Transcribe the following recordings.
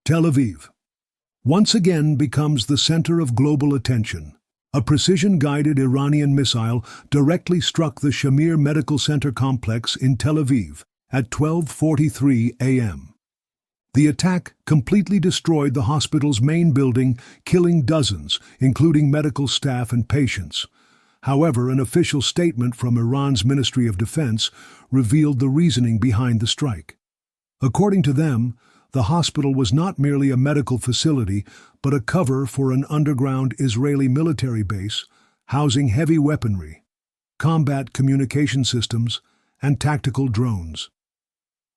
Tel Aviv once again becomes the center of global attention. A precision-guided Iranian missile directly struck the Shamir Medical Center complex in Tel Aviv at 12:43 a.m. The attack completely destroyed the hospital's main building, killing dozens, including medical staff and patients. However, an official statement from Iran's Ministry of Defense revealed the reasoning behind the strike. According to them, the hospital was not merely a medical facility, but a cover for an underground Israeli military base housing heavy weaponry, combat communication systems, and tactical drones.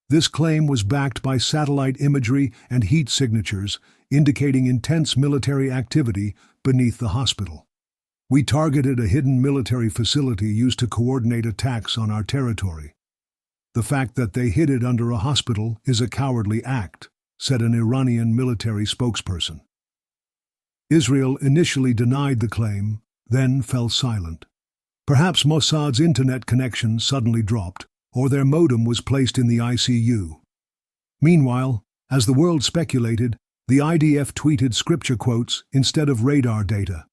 This claim was backed by satellite imagery and heat signatures, indicating intense military activity beneath the hospital. "We targeted a hidden military facility used to coordinate attacks on our territory. The fact that they hid it under a hospital is a cowardly act," said an Iranian military spokesperson. Israel initially denied the claim, then fell silent. Perhaps Mossad's internet connection suddenly dropped, or their modem was placed in the ICU. Meanwhile, as the world speculated, the IDF tweeted scripture quotes instead of radar data.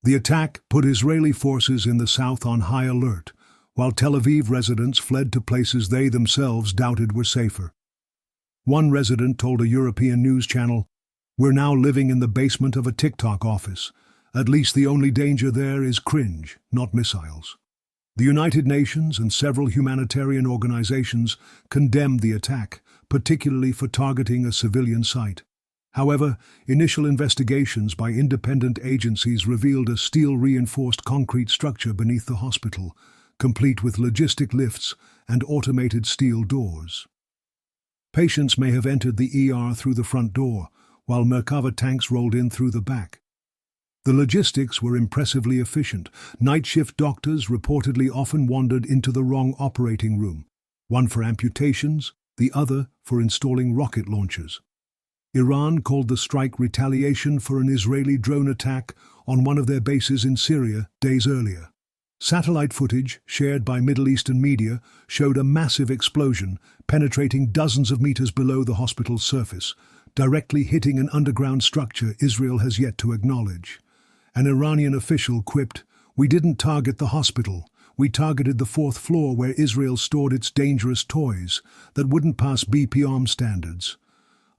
The attack put Israeli forces in the south on high alert, while Tel Aviv residents fled to places they themselves doubted were safer. One resident told a European news channel, "We're now living in the basement of a TikTok office. At least the only danger there is cringe, not missiles." The United Nations and several humanitarian organizations condemned the attack, particularly for targeting a civilian site. However, initial investigations by independent agencies revealed a steel-reinforced concrete structure beneath the hospital, complete with logistic lifts and automated steel doors. Patients may have entered the ER through the front door, while Merkava tanks rolled in through the back. The logistics were impressively efficient. Night shift doctors reportedly often wandered into the wrong operating room, one for amputations, the other for installing rocket launchers. Iran called the strike retaliation for an Israeli drone attack on one of their bases in Syria days earlier. Satellite footage, shared by Middle Eastern media, showed a massive explosion penetrating dozens of meters below the hospital's surface, directly hitting an underground structure Israel has yet to acknowledge. An Iranian official quipped, "We didn't target the hospital. We targeted the fourth floor where Israel stored its dangerous toys that wouldn't pass BPOM standards."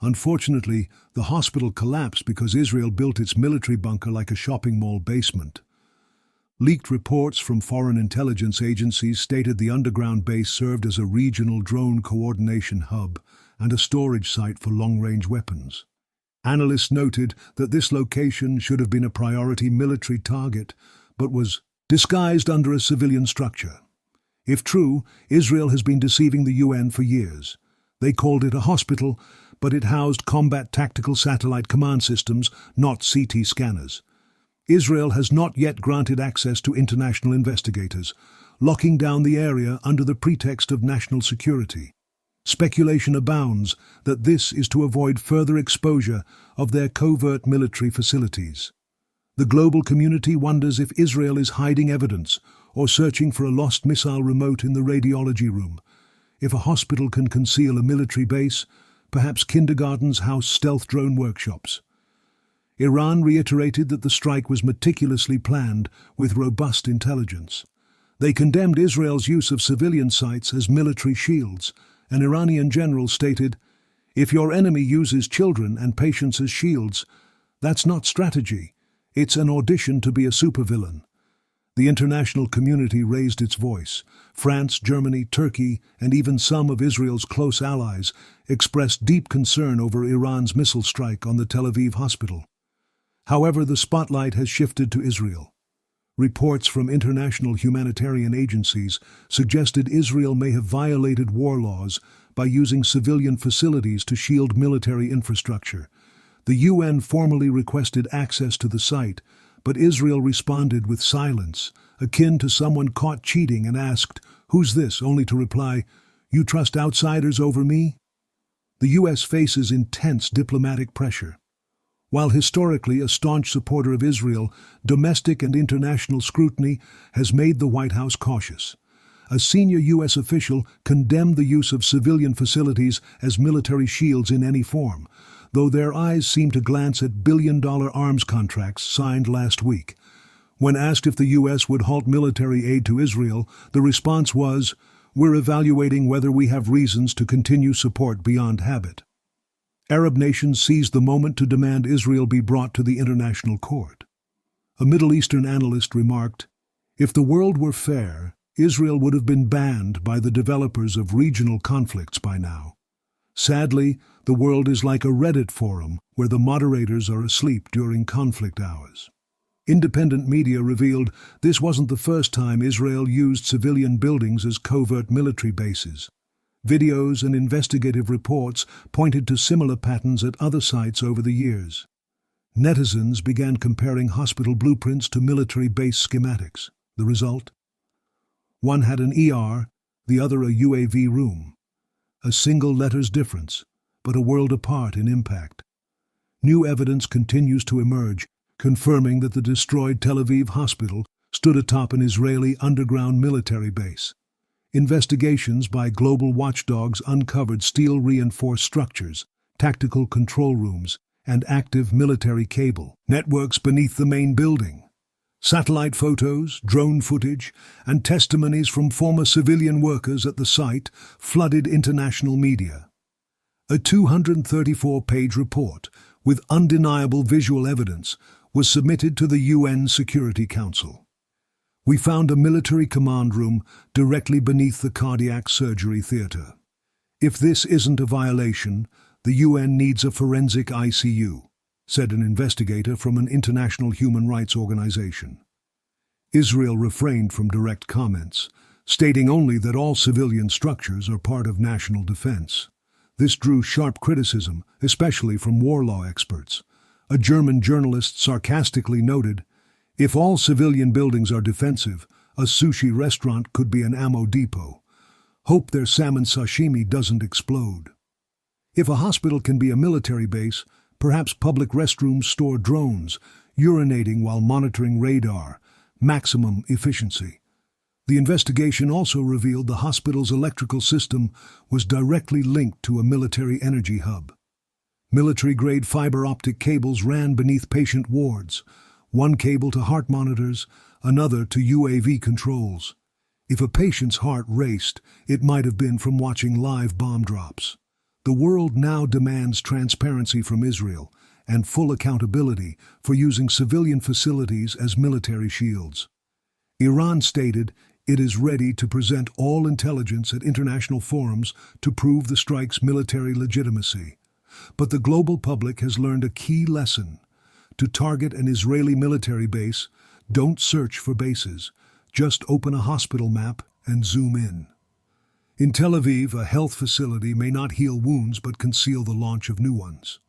Unfortunately, the hospital collapsed because Israel built its military bunker like a shopping mall basement. Leaked reports from foreign intelligence agencies stated the underground base served as a regional drone coordination hub and a storage site for long-range weapons. Analysts noted that this location should have been a priority military target, but was disguised under a civilian structure. If true, Israel has been deceiving the UN for years. They called it a hospital, but it housed combat tactical satellite command systems, not CT scanners. Israel has not yet granted access to international investigators, locking down the area under the pretext of national security. Speculation abounds that this is to avoid further exposure of their covert military facilities. The global community wonders if Israel is hiding evidence or searching for a lost missile remote in the radiology room. If a hospital can conceal a military base, perhaps kindergartens house stealth drone workshops. Iran reiterated that the strike was meticulously planned with robust intelligence. They condemned Israel's use of civilian sites as military shields. An Iranian general stated, "If your enemy uses children and patients as shields, that's not strategy. It's an audition to be a supervillain." The international community raised its voice. France, Germany, Turkey, and even some of Israel's close allies expressed deep concern over Iran's missile strike on the Tel Aviv hospital. However, the spotlight has shifted to Israel. Reports from international humanitarian agencies suggested Israel may have violated war laws by using civilian facilities to shield military infrastructure. The UN formally requested access to the site, but Israel responded with silence, akin to someone caught cheating, and asked, "Who's this?" only to reply, "You trust outsiders over me?" The US faces intense diplomatic pressure. While historically a staunch supporter of Israel, domestic and international scrutiny has made the White House cautious. A senior U.S. official condemned the use of civilian facilities as military shields in any form. though their eyes seem to glance at billion-dollar arms contracts signed last week. When asked if the U.S. would halt military aid to Israel, the response was, "We're evaluating whether we have reasons to continue support beyond habit." Arab nations seized the moment to demand Israel be brought to the international court. A Middle Eastern analyst remarked, "If the world were fair, Israel would have been banned by the developers of regional conflicts by now. Sadly, the world is like a Reddit forum where the moderators are asleep during conflict hours." Independent media revealed this wasn't the first time Israel used civilian buildings as covert military bases. Videos and investigative reports pointed to similar patterns at other sites over the years. Netizens began comparing hospital blueprints to military base schematics. The result? One had an ER, the other a UAV room. A single letter's difference, but a world apart in impact. New evidence continues to emerge, confirming that the destroyed Tel Aviv hospital stood atop an Israeli underground military base. Investigations by global watchdogs uncovered steel-reinforced structures, tactical control rooms, and active military cable networks beneath the main building. Satellite photos, drone footage, and testimonies from former civilian workers at the site flooded international media. A 234-page report, with undeniable visual evidence, was submitted to the UN Security Council. We found a military command room directly beneath the cardiac surgery theater. If this isn't a violation, the UN needs a forensic ICU, said an investigator from an international human rights organization. Israel refrained from direct comments, stating only that all civilian structures are part of national defense. This drew sharp criticism, especially from war law experts. A German journalist sarcastically noted, "If all civilian buildings are defensive, a sushi restaurant could be an ammo depot. Hope their salmon sashimi doesn't explode." If a hospital can be a military base, perhaps public restrooms store drones, urinating while monitoring radar, maximum efficiency. The investigation also revealed the hospital's electrical system was directly linked to a military energy hub. Military-grade fiber optic cables ran beneath patient wards, one cable to heart monitors, another to UAV controls. If a patient's heart raced, it might have been from watching live bomb drops. The world now demands transparency from Israel and full accountability for using civilian facilities as military shields. Iran stated it is ready to present all intelligence at international forums to prove the strike's military legitimacy. But the global public has learned a key lesson. To target an Israeli military base, don't search for bases. Just open a hospital map and zoom in. In Tel Aviv, a health facility may not heal wounds but conceal the launch of new ones.